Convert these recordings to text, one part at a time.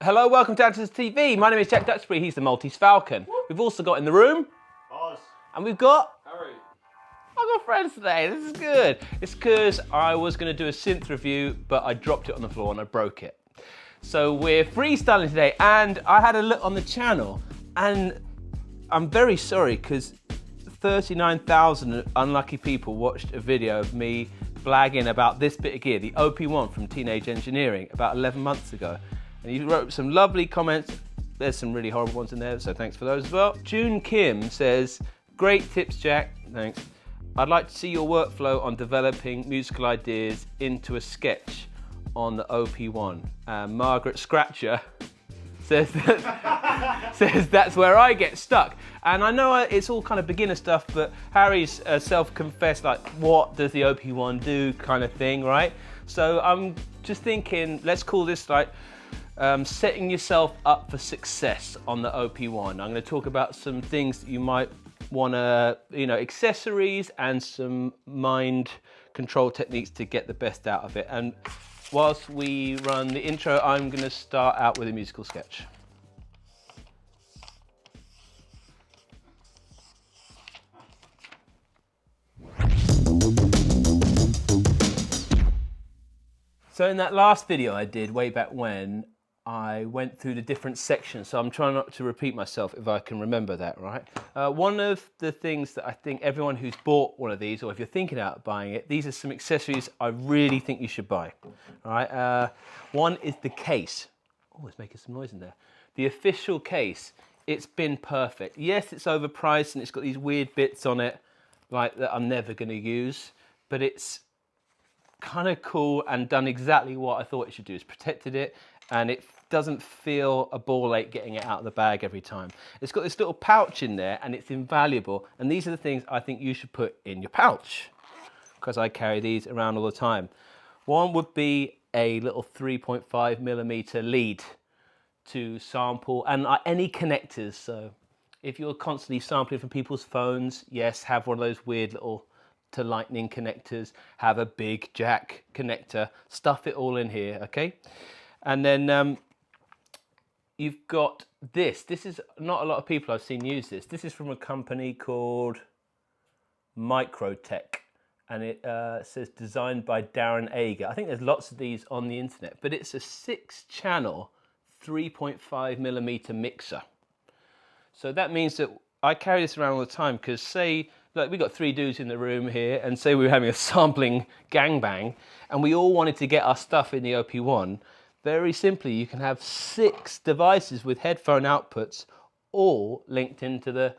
Hello, welcome to Andertons TV. My name is Jack Duxbury, he's the Maltese Falcon. We've also got in the room, Oz. And we've got Harry. I've got friends today, this is good. It's because I was going to do a synth review, but I dropped it on the floor and I broke it. So we're freestyling today, and I had a look on the channel, and I'm very sorry because 39,000 unlucky people watched a video of me blagging about this bit of gear, the OP-1 from Teenage Engineering, about 11 months ago. And you wrote some lovely comments. There's some really horrible ones in there, so thanks for those as well. June Kim says, great tips, Jack, thanks. I'd like to see your workflow on developing musical ideas into a sketch on the OP-1. Margaret Scratcher says that's where I get stuck. And I know it's all kind of beginner stuff, but Harry's self-confessed, like, what does the OP-1 do kind of thing, right? So I'm just thinking, let's call this like, setting yourself up for success on the OP-1. I'm going to talk about some things that you might want to, accessories and some mind control techniques to get the best out of it. And whilst we run the intro, I'm going to start out with a musical sketch. So in that last video I did way back when, I went through the different sections, so I'm trying not to repeat myself if I can remember that, right? One of the things that I think everyone who's bought one of these, or if you're thinking about buying it, these are some accessories I really think you should buy, all right? One is the case. Oh, it's making some noise in there. The official case, it's been perfect. Yes, it's overpriced and it's got these weird bits on it, like that I'm never gonna use, but it's kind of cool and done exactly what I thought it should do. It's protected it, and it doesn't feel a ball ache getting it out of the bag every time. It's got this little pouch in there and it's invaluable, and these are the things I think you should put in your pouch, because I carry these around all the time. One would be a little 3.5mm lead to sample, and any connectors. So if you're constantly sampling from people's phones, yes, have one of those weird little to lightning connectors, have a big jack connector, stuff it all in here, okay? And then you've got this. This is not a lot of people I've seen use this. This is from a company called Microtech, and it says designed by Darren Ager. I think there's lots of these on the internet, but it's a 6-channel 3.5mm mixer. So that means that I carry this around all the time, because say, like, we got 3 dudes in the room here, and say we were having a sampling gangbang, and we all wanted to get our stuff in the OP-1. Very simply, you can have 6 devices with headphone outputs, all linked into the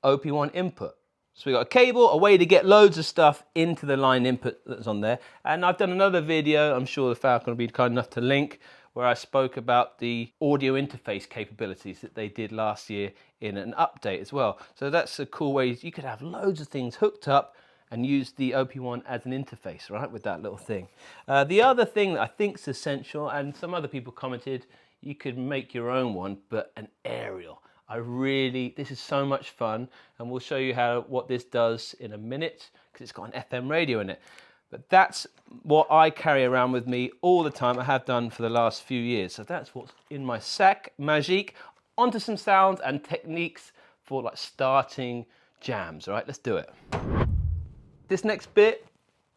OP-1 input. So we got a cable, a way to get loads of stuff into the line input that's on there. And I've done another video, I'm sure the Falcon will be kind enough to link, where I spoke about the audio interface capabilities that they did last year in an update as well. So that's a cool way. You could have loads of things hooked up and use the OP-1 as an interface, right, with that little thing. The other thing that I think is essential, and some other people commented, you could make your own one, but an aerial. This is so much fun, and we'll show you what this does in a minute, because it's got an FM radio in it. But that's what I carry around with me all the time. I have done for the last few years. So that's what's in my sac magique. Onto some sounds and techniques for like starting jams. All right, let's do it. This next bit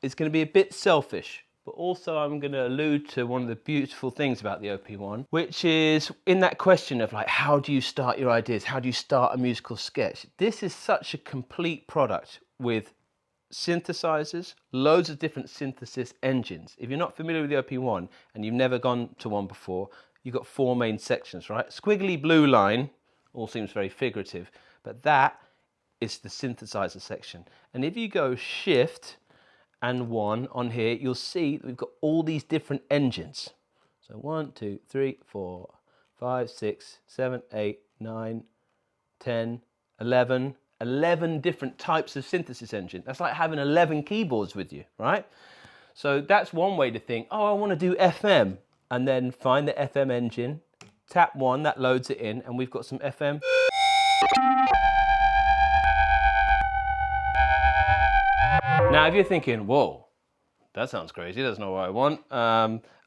is going to be a bit selfish, but also I'm going to allude to one of the beautiful things about the OP-1, which is in that question of like, how do you start your ideas? How do you start a musical sketch? This is such a complete product with synthesizers, loads of different synthesis engines. If you're not familiar with the OP-1 and you've never gone to one before, you've got 4 main sections, right? Squiggly blue line, all seems very figurative, but that is the synthesizer section. And if you go Shift and 1 on here, you'll see that we've got all these different engines. So 1, 2, 3, 4, 5, 6, 7, 8, 9, 10, 11 different types of synthesis engine. That's like having 11 keyboards with you, right? So that's one way to think, oh, I want to do FM, and then find the FM engine, tap 1, that loads it in, and we've got some FM. Now, if you're thinking, whoa, that sounds crazy, that's not what I want.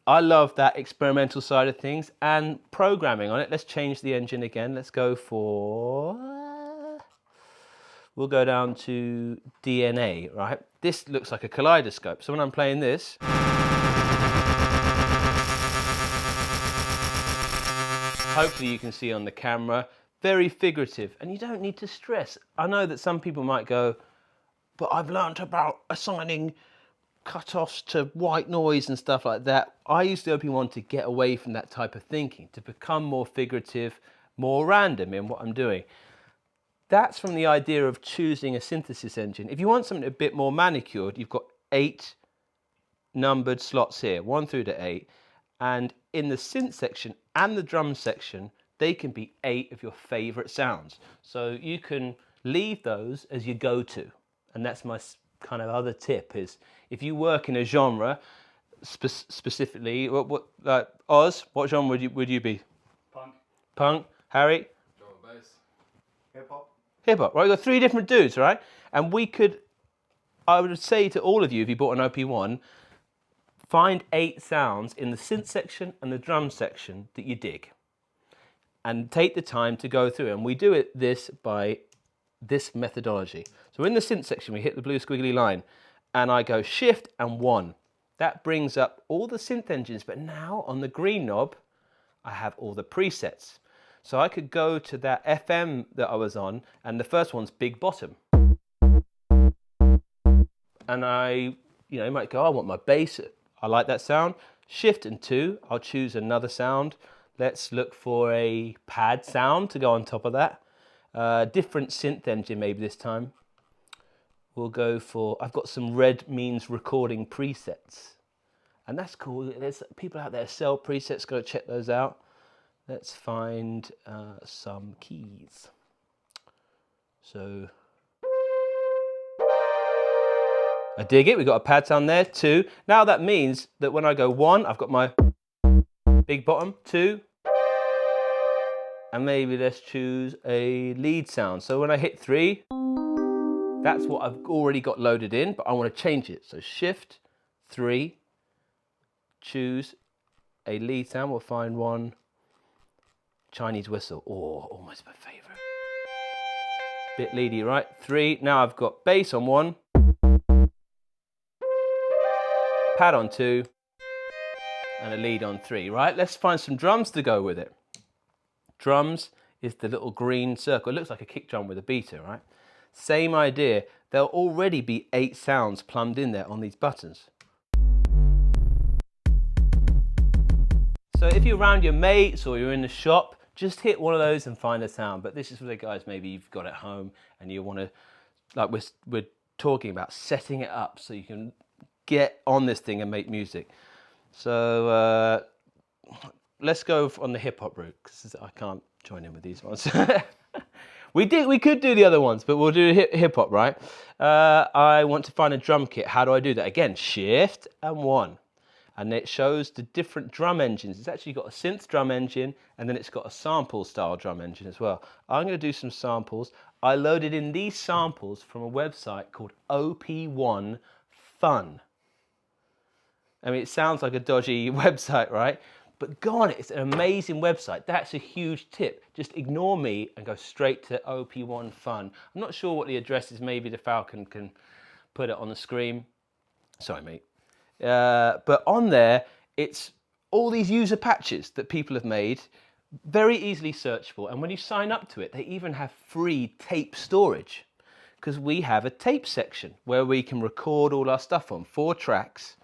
I love that experimental side of things and programming on it. Let's change the engine again. Let's go for, we'll go down to DNA, right? This looks like a kaleidoscope. So when I'm playing this, hopefully you can see on the camera, very figurative, and you don't need to stress. I know that some people might go, but I've learnt about assigning cut-offs to white noise and stuff like that. I use the OP-1 to get away from that type of thinking, to become more figurative, more random in what I'm doing. That's from the idea of choosing a synthesis engine. If you want something a bit more manicured, you've got 8 numbered slots here, 1 through to 8. And in the synth section and the drum section, they can be 8 of your favorite sounds. So you can leave those as your go-to. And that's my kind of other tip is, if you work in a genre, specifically, Oz, what genre would you be? Punk. Punk. Harry? Drum and bass. Hip hop. Hip hop, right? We've got 3 different dudes, right? And we could, I would say to all of you, if you bought an OP-1, find 8 sounds in the synth section and the drum section that you dig. And take the time to go through. And we do this by this methodology. So in the synth section, we hit the blue squiggly line and I go shift and 1. That brings up all the synth engines, but now on the green knob, I have all the presets. So I could go to that FM that I was on, and the first one's big bottom. And you might go, I want my bass. I like that sound. Shift and 2, I'll choose another sound. Let's look for a pad sound to go on top of that. Different synth engine maybe this time. We'll go for, I've got some red means recording presets. And that's cool. There's people out there sell presets, go check those out. Let's find some keys. So, I dig it, we've got a pad sound there, 2. Now that means that when I go 1, I've got my big bottom, 2. And maybe let's choose a lead sound. So when I hit 3, that's what I've already got loaded in, but I want to change it. So shift, 3, choose a lead sound. We'll find one, Chinese whistle. Oh, almost my favorite. Bit leady, right? 3, now I've got bass on 1, pad on 2, and a lead on 3, right? Let's find some drums to go with it. Drums is the little green circle. It looks like a kick drum with a beater, right? Same idea. There'll already be 8 sounds plumbed in there on these buttons. So if you're around your mates or you're in the shop, just hit one of those and find a sound. But this is for the guys maybe you've got at home and you want to, like we're talking about, setting it up so you can get on this thing and make music. So let's go on the hip hop route, because I can't join in with these ones. We could do the other ones, but we'll do hip hop, right? I want to find a drum kit. How do I do that? Again, shift and 1. And it shows the different drum engines. It's actually got a synth drum engine, and then it's got a sample style drum engine as well. I'm going to do some samples. I loaded in these samples from a website called OP-1 Fun. I mean, it sounds like a dodgy website, right? But go on it, it's an amazing website. That's a huge tip. Just ignore me and go straight to OP-1 Fun. I'm not sure what the address is. Maybe the Falcon can put it on the screen. Sorry, mate. But on there, it's all these user patches that people have made, very easily searchable. And when you sign up to it, they even have free tape storage, because we have a tape section where we can record all our stuff on 4 tracks.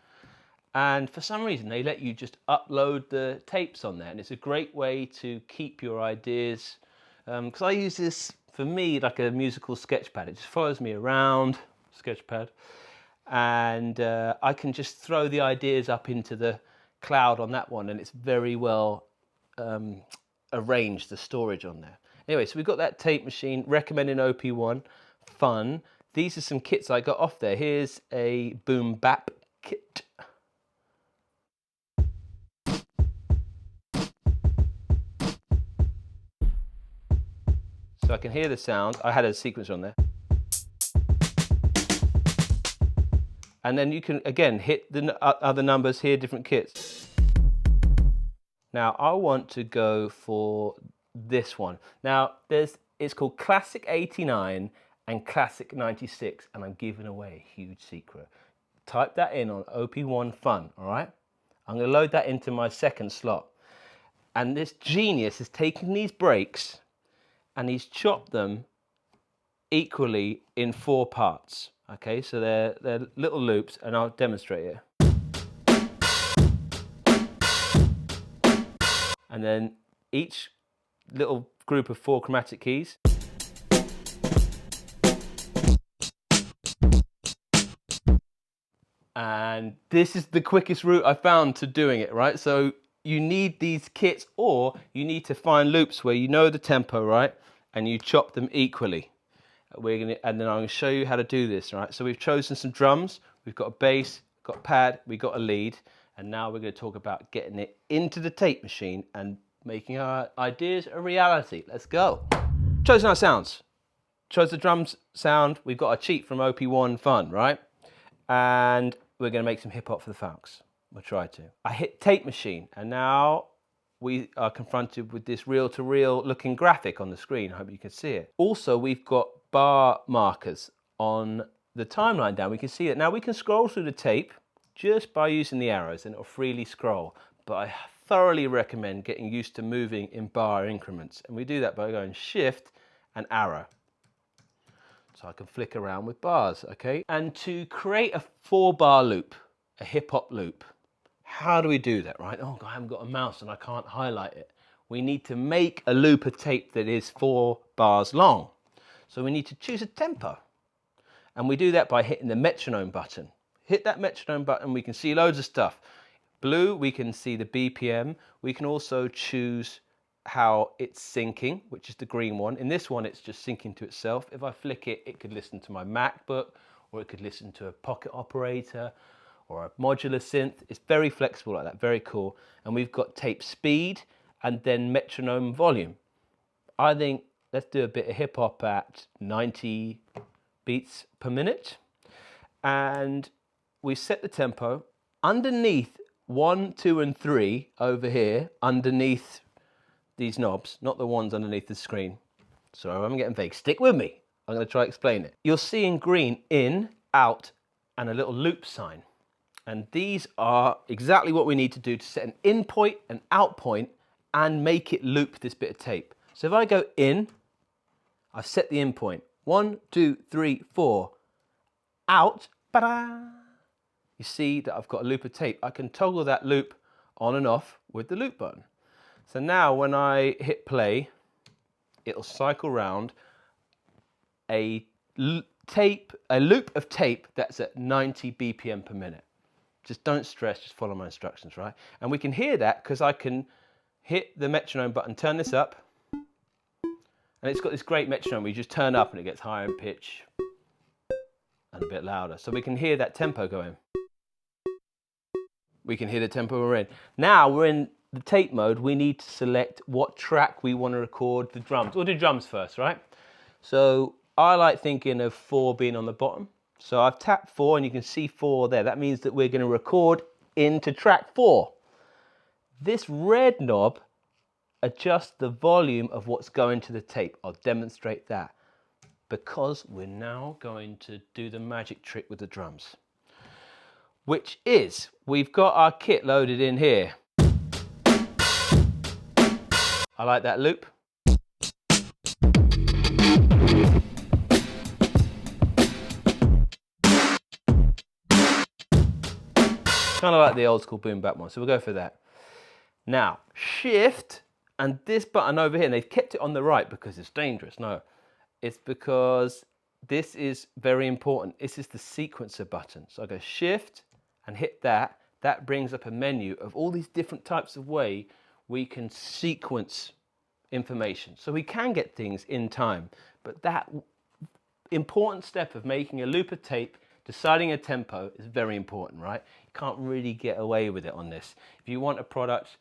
And for some reason, they let you just upload the tapes on there. And it's a great way to keep your ideas. Because I use this, for me, like a musical sketchpad. It just follows me around, sketchpad. And I can just throw the ideas up into the cloud on that one. And it's very well arranged, the storage on there. Anyway, so we've got that tape machine, recommending OP-1 Fun. These are some kits I got off there. Here's a boom bap kit. So I can hear the sound. I had a sequencer on there. And then you can, again, hit the other numbers, hear different kits. Now I want to go for this one. Now it's called Classic 89 and Classic 96, and I'm giving away a huge secret. Type that in on OP-1 Fun, all right? I'm going to load that into my second slot. And this genius has taken these breaks and he's chopped them equally in 4 parts. Okay, so they're little loops, and I'll demonstrate it. And then each little group of 4 chromatic keys. And this is the quickest route I found to doing it, right? So you need these kits, or you need to find loops where you know the tempo, right? And you chop them equally. And then I'm going to show you how to do this, right? So we've chosen some drums, we've got a bass, got a pad, we've got a lead, and now we're going to talk about getting it into the tape machine and making our ideas a reality. Let's go. Chosen our sounds. Chose the drums sound. We've got a cheat from OP-1 Fun, right? And we're going to make some hip hop for the folks. We'll try to. I hit tape machine, and now we are confronted with this reel-to-reel looking graphic on the screen. I hope you can see it. Also, we've got bar markers on the timeline down. We can see it. Now we can scroll through the tape just by using the arrows, and it'll freely scroll. But I thoroughly recommend getting used to moving in bar increments. And we do that by going shift and arrow. So I can flick around with bars, okay? And to create a 4-bar loop, a hip hop loop, how do we do that, right? Oh, I haven't got a mouse and I can't highlight it. We need to make a loop of tape that is 4 bars long. So we need to choose a tempo. And we do that by hitting the metronome button. Hit that metronome button, we can see loads of stuff. Blue, we can see the BPM. We can also choose how it's syncing, which is the green one. In this one, it's just syncing to itself. If I flick it, it could listen to my MacBook, or it could listen to a pocket operator, or a modular synth. It's very flexible like that, very cool. And we've got tape speed and then metronome volume. I think let's do a bit of hip hop at 90 beats per minute. And we set the tempo underneath 1, 2, and 3 over here, underneath these knobs, not the ones underneath the screen. So I'm getting vague. Stick with me. I'm going to try to explain it. You'll see in green in, out, and a little loop sign. And these are exactly what we need to do to set an in point, an out point, and make it loop this bit of tape. So if I go in, I've set the in point. 1, 2, 3, 4. Out. Ta-da! You see that I've got a loop of tape. I can toggle that loop on and off with the loop button. So now when I hit play, it'll cycle round a loop of tape that's at 90 BPM per minute. Just don't stress, just follow my instructions, right? And we can hear that because I can hit the metronome button, turn this up, and it's got this great metronome where you just turn up and it gets higher in pitch and a bit louder. So we can hear that tempo going. We can hear the tempo we're in. Now we're in the tape mode. We need to select what track we want to record the drums. We'll do drums first, right? So I like thinking of 4 being on the bottom. So I've tapped 4 and you can see 4 there. That means that we're going to record into track 4. This red knob adjusts the volume of what's going to the tape. I'll demonstrate that because we're now going to do the magic trick with the drums, which is we've got our kit loaded in here. I like that loop. Kind of like the old school boom bap one, so we'll go for that. Now, shift and this button over here, and they've kept it on the right because it's dangerous. No, it's because this is very important. This is the sequencer button. So I go shift and hit that. That brings up a menu of all these different types of way we can sequence information. So we can get things in time, but that important step of making a loop of tape, deciding a tempo is very important, right? You can't really get away with it on this. If you want a product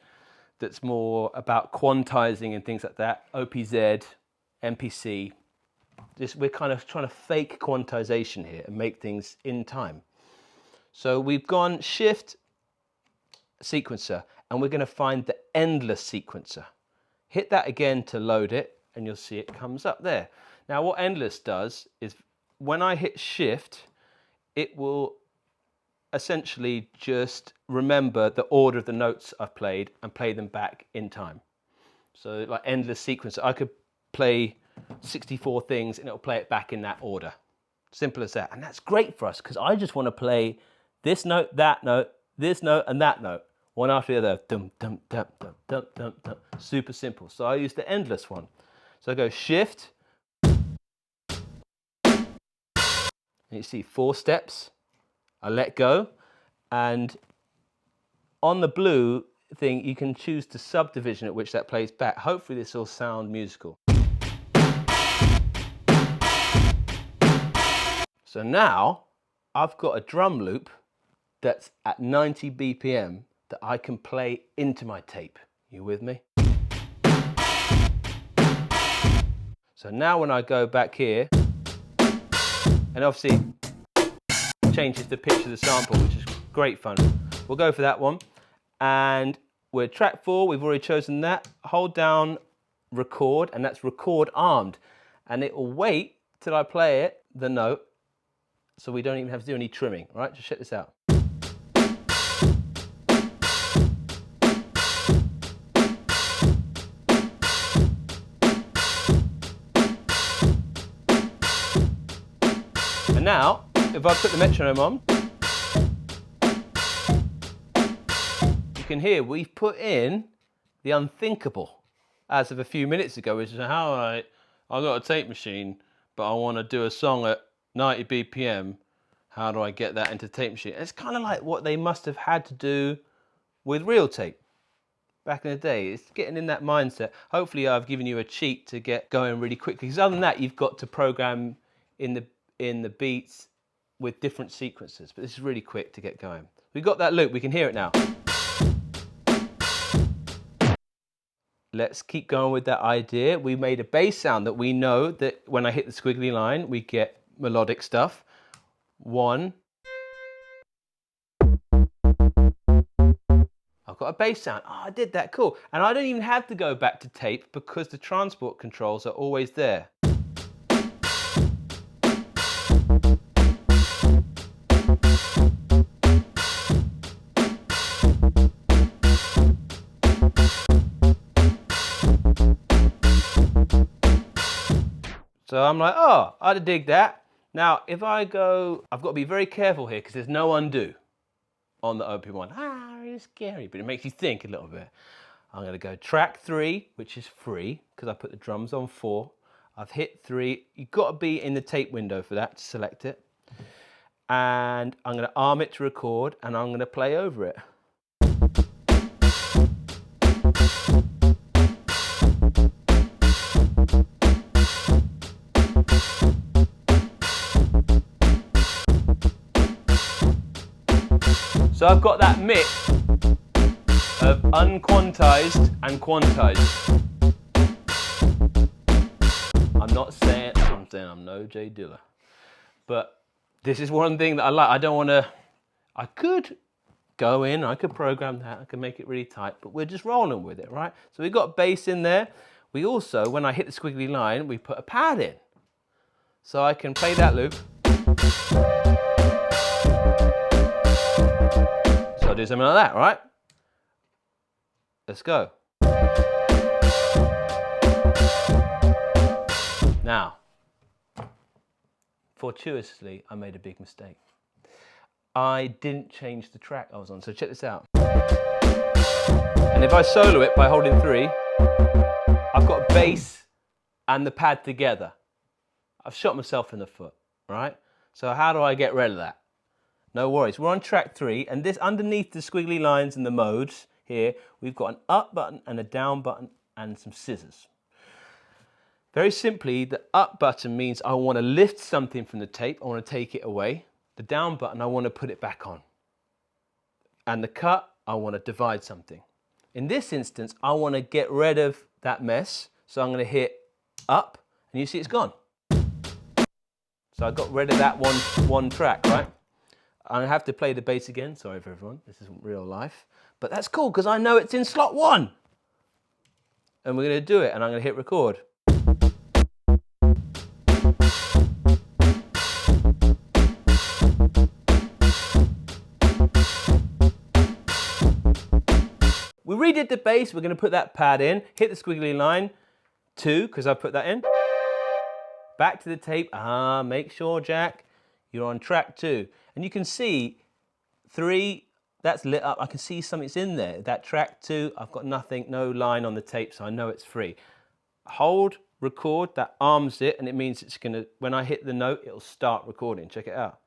that's more about quantizing and things like that, OPZ, MPC, we're kind of trying to fake quantization here and make things in time. So we've gone shift sequencer and we're going to find the endless sequencer. Hit that again to load it, and you'll see it comes up there. Now what endless does is when I hit shift, it will essentially just remember the order of the notes I've played and play them back in time. So like endless sequencer, I could play 64 things and it'll play it back in that order. Simple as that. And that's great for us because I just want to play this note, this note, and that note, one after the other. Dum, dum, dum, dum, dum, dum, dum. Super simple. So I use the endless one. So I go shift, and you see 4 steps. I let go, and on the blue thing, you can choose the subdivision at which that plays back. Hopefully this will sound musical. So now I've got a drum loop that's at 90 BPM that I can play into my tape. You with me? So now when I go back here, and obviously changes the pitch of the sample, which is great fun. We'll go for that one. And we're track 4, we've already chosen that. Hold down record, and that's record armed. And it will wait till I play it, the note, so we don't even have to do any trimming. All right, just check this out. And now, if I put the metronome on, you can hear we've put in the unthinkable as of a few minutes ago, which is how I got a tape machine, but I want to do a song at 90 BPM. How do I get that into tape machine? It's kind of like what they must have had to do with real tape back in the day. It's getting in that mindset. Hopefully I've given you a cheat to get going really quickly, because other than that, you've got to program in the beats with different sequences, but this is really quick to get going. We've got that loop, we can hear it now. Let's keep going with that idea. We made a bass sound that we know that when I hit the squiggly line, we get melodic stuff. 1. I've got a bass sound. Oh, I did that, cool. And I don't even have to go back to tape because the transport controls are always there. So I'm like, oh, I dig that. Now, if I go, I've got to be very careful here because there's no undo on the OP-1. Ah, it's scary, but it makes you think a little bit. I'm going to go track 3, which is free because I put the drums on 4. I've hit 3. You've got to be in the tape window for that to select it. And I'm going to arm it to record, and I'm going to play over it. So I've got that mix of unquantized and quantized. I'm saying I'm no Jay Dilla, but this is one thing that I like. I could go in, I could program that, I could make it really tight, but we're just rolling with it, right? So we've got bass in there. We also, when I hit the squiggly line, we put a pad in. So I can play that loop. So I'll do something like that, right? Let's go. Now, fortuitously, I made a big mistake. I didn't change the track I was on, so check this out. And if I solo it by holding 3, I've got bass and the pad together. I've shot myself in the foot, right? So how do I get rid of that? No worries, we're on track 3, and this underneath the squiggly lines and the modes here, we've got an up button and a down button and some scissors. Very simply, the up button means I want to lift something from the tape, I want to take it away. The down button, I want to put it back on. And the cut, I want to divide something. In this instance, I want to get rid of that mess, so I'm going to hit up, and you see it's gone. So I got rid of that one track, right? I have to play the bass again, sorry for everyone, this isn't real life. But that's cool, because I know it's in slot 1. and we're going to do it, and I'm going to hit record. We redid the bass, we're going to put that pad in, hit the squiggly line, 2, because I put that in. Back to the tape, make sure, Jack, you're on track 2. And you can see 3, that's lit up, I can see something's in there. That track 2, I've got nothing, no line on the tape, so I know it's free. Hold, record, that arms it, and it means it's going to, when I hit the note, it'll start recording. Check it out.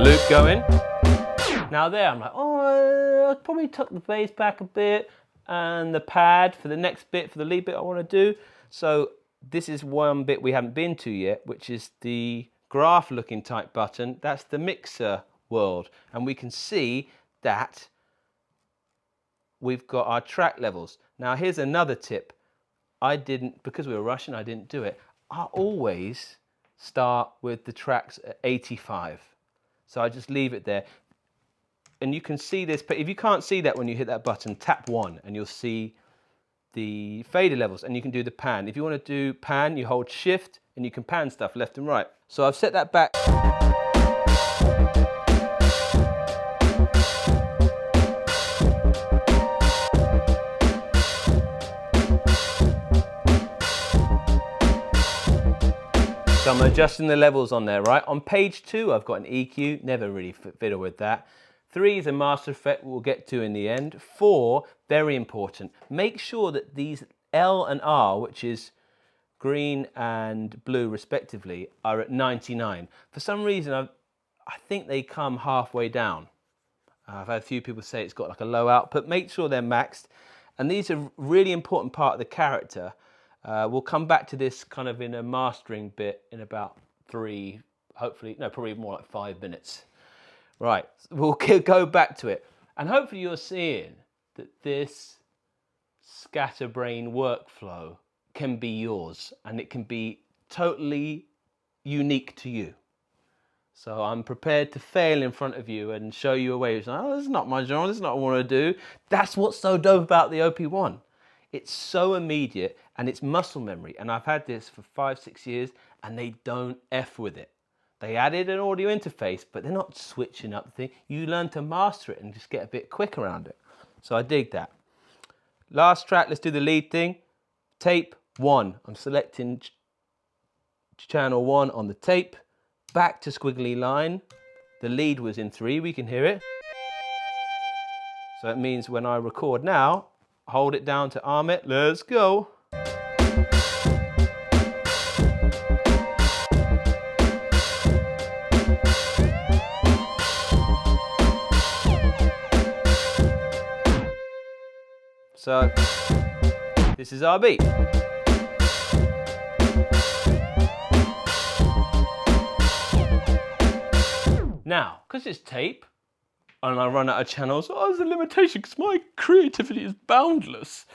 Loop going. Now there, I'm like, I probably tuck the bass back a bit and the pad for the next bit, for the lead bit I want to do. So this is one bit we haven't been to yet, which is the graph looking type button. That's the mixer world. And we can see that we've got our track levels. Now here's another tip. Because we were rushing, I didn't do it. I always start with the tracks at 85. So I just leave it there. And you can see this, but if you can't see that when you hit that button, tap 1 and you'll see the fader levels, and you can do the pan. If you want to do pan, you hold shift and you can pan stuff left and right. So I've set that back. So I'm adjusting the levels on there, right? On page 2, I've got an EQ, never really fiddle with that. 3 is a master effect we'll get to in the end. 4, very important. Make sure that these L and R, which is green and blue respectively, are at 99. For some reason, I think they come halfway down. I've had a few people say it's got like a low output. Make sure they're maxed. And these are a really important part of the character. We'll come back to this kind of in a mastering bit in about 3, hopefully, no, probably more like 5 minutes. Right, we'll go back to it. And hopefully you're seeing that this scatterbrain workflow can be yours and it can be totally unique to you. So I'm prepared to fail in front of you and show you a way. It's like, oh, this is not my genre, this is not what I want to do. That's what's so dope about the OP-1. It's so immediate and it's muscle memory. And I've had this for 5-6 years and they don't F with it. They added an audio interface, but they're not switching up the thing. You learn to master it and just get a bit quick around it. So I dig that. Last track, let's do the lead thing. Tape 1. I'm selecting channel 1 on the tape. Back to squiggly line. The lead was in 3, we can hear it. So it means when I record now, hold it down to arm it. Let's go. So this is our beat. Now, because it's tape and I run out of channels, there's a limitation because my creativity is boundless.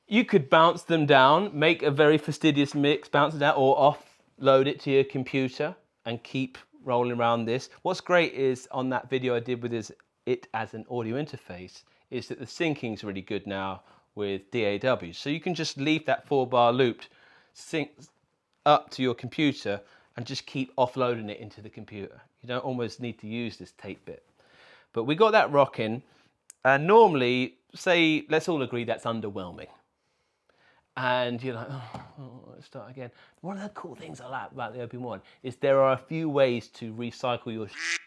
You could bounce them down, make a very fastidious mix, bounce it out, or offload it to your computer and keep rolling around this. What's great is on that video I did with it as an audio interface is that the syncing is really good now with DAWs. So you can just leave that 4-bar looped, sync up to your computer and just keep offloading it into the computer. You don't almost need to use this tape bit. But we got that rocking, and normally, say, let's all agree that's underwhelming. And you're like, let's start again. One of the cool things I like about the OP-1 is there are a few ways to recycle your shit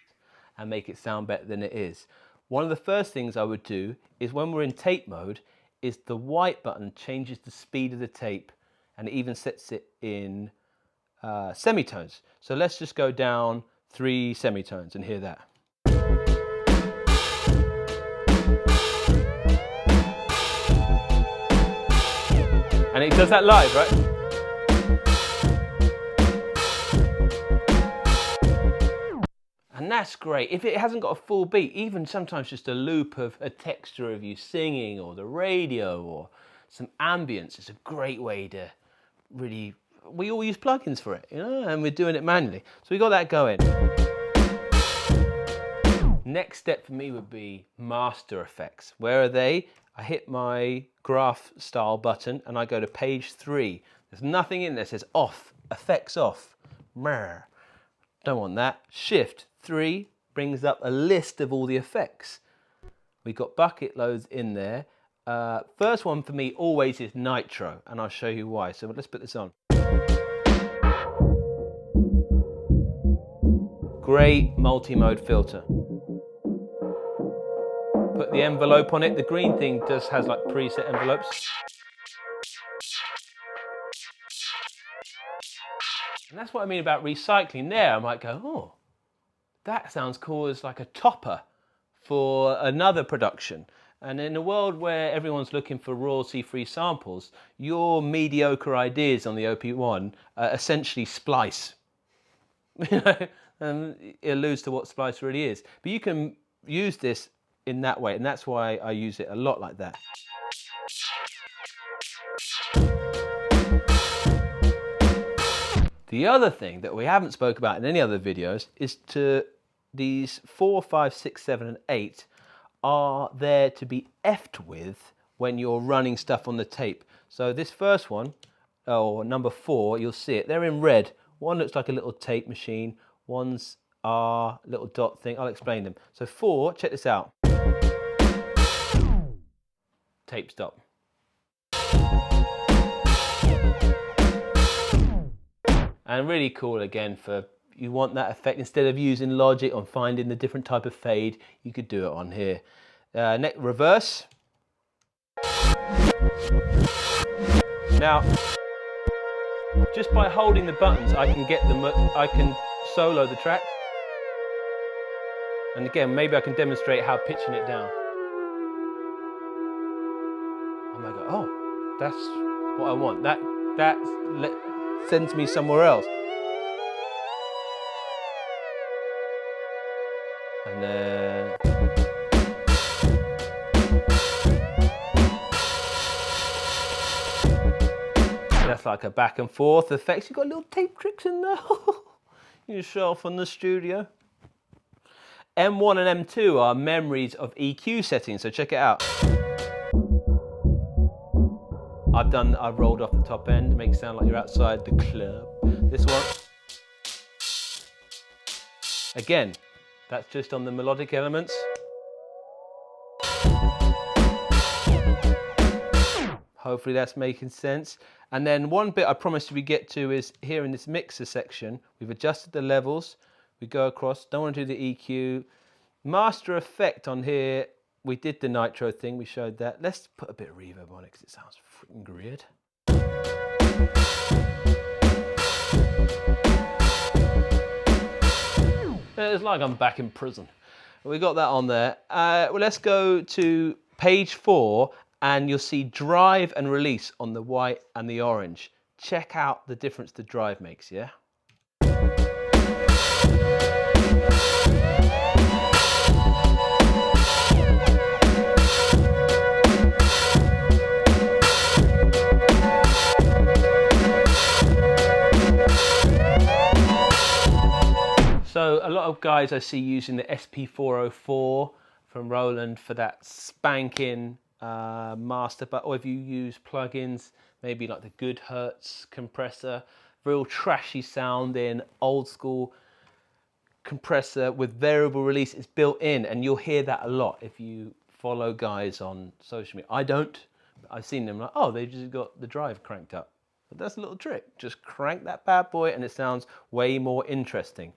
and make it sound better than it is. One of the first things I would do is when we're in tape mode is the white button changes the speed of the tape and it even sets it in semitones. So let's just go down 3 semitones and hear that. And it does that live, right? And that's great. If it hasn't got a full beat, even sometimes just a loop of a texture of you singing or the radio or some ambience is a great way to really we all use plugins for it, you know, and we're doing it manually. So we got that going. Next step for me would be master effects. Where are they? I hit my graph style button and I go to page 3. There's nothing in there. It says off, effects off. Don't want that. Shift 3 brings up a list of all the effects. We've got bucket loads in there. First one for me always is nitro, and I'll show you why. So let's put this on. Great multi-mode filter. Put the envelope on it. The green thing just has like preset envelopes. And that's what I mean about recycling there. I might go, oh, that sounds cool as like a topper for another production. And in a world where everyone's looking for royalty-free samples, your mediocre ideas on the OP-1 essentially splice. You know, it alludes to what splice really is. But you can use this in that way, and that's why I use it a lot like that. The other thing that we haven't spoke about in any other videos is these 4, 5, 6, 7, and 8 are there to be effed with when you're running stuff on the tape. So this first one, or number 4, you'll see it. They're in red. One looks like a little tape machine. One's a little dot thing. I'll explain them. So 4, check this out. Tape stop. And really cool again for, you want that effect, instead of using Logic on finding the different type of fade, you could do it on here. Next, reverse. Now, just by holding the buttons, I can solo the track. And again, maybe I can demonstrate how pitching it down. I might go, oh, that's what I want. That sends me somewhere else. And then that's like a back and forth effects. You've got little tape tricks in there. You show off on the studio. M1 and M2 are memories of EQ settings, so check it out. I've rolled off the top end, makes it sound like you're outside the club. This one, again, that's just on the melodic elements. Hopefully that's making sense. And then one bit I promised we get to is here in this mixer section. We've adjusted the levels. We go across, don't want to do the EQ. Master effect on here, we did the nitro thing, we showed that. Let's put a bit of reverb on it because it sounds freaking great. It's like I'm back in prison. We got that on there. Well, let's go to page 4 and you'll see drive and release on the white and the orange. Check out the difference the drive makes, yeah? So a lot of guys I see using the SP404 from Roland for that spanking master, or if you use plugins, maybe like the Good Hertz compressor, real trashy sounding, old school compressor with variable release is built in, and you'll hear that a lot if you follow guys on social media. I don't, I've seen them like, oh, they just got the drive cranked up. But that's a little trick. Just crank that bad boy and it sounds way more interesting.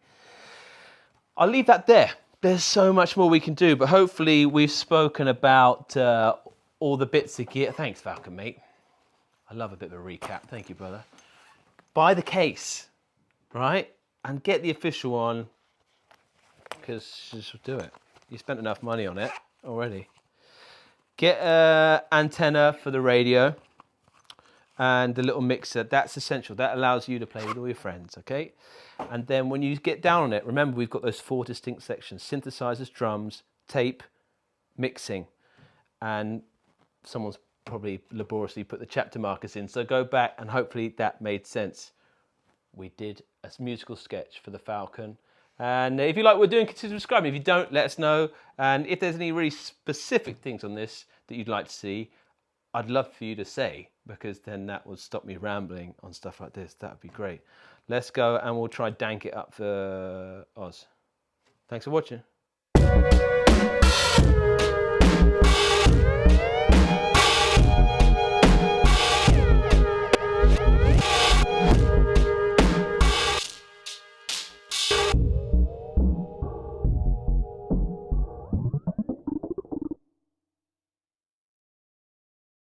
I'll leave that there. There's so much more we can do, but hopefully we've spoken about all the bits of gear. Thanks, Falcon, mate. I love a bit of a recap. Thank you, brother. Buy the case, right? And get the official one, because just do it. You spent enough money on it already. Get an antenna for the radio and the little mixer. That's essential. That allows you to play with all your friends, okay? And then when you get down on it, remember we've got those 4 distinct sections: synthesizers, drums, tape, mixing. And someone's probably laboriously put the chapter markers in, so go back and hopefully that made sense. we did a musical sketch for the Falcon. And if you like what we're doing, consider subscribing. If you don't, let us know. And if there's any really specific things on this that you'd like to see, I'd love for you to say, because then that would stop me rambling on stuff like this. That would be great. Let's go and we'll try dank it up for Oz. Thanks for watching.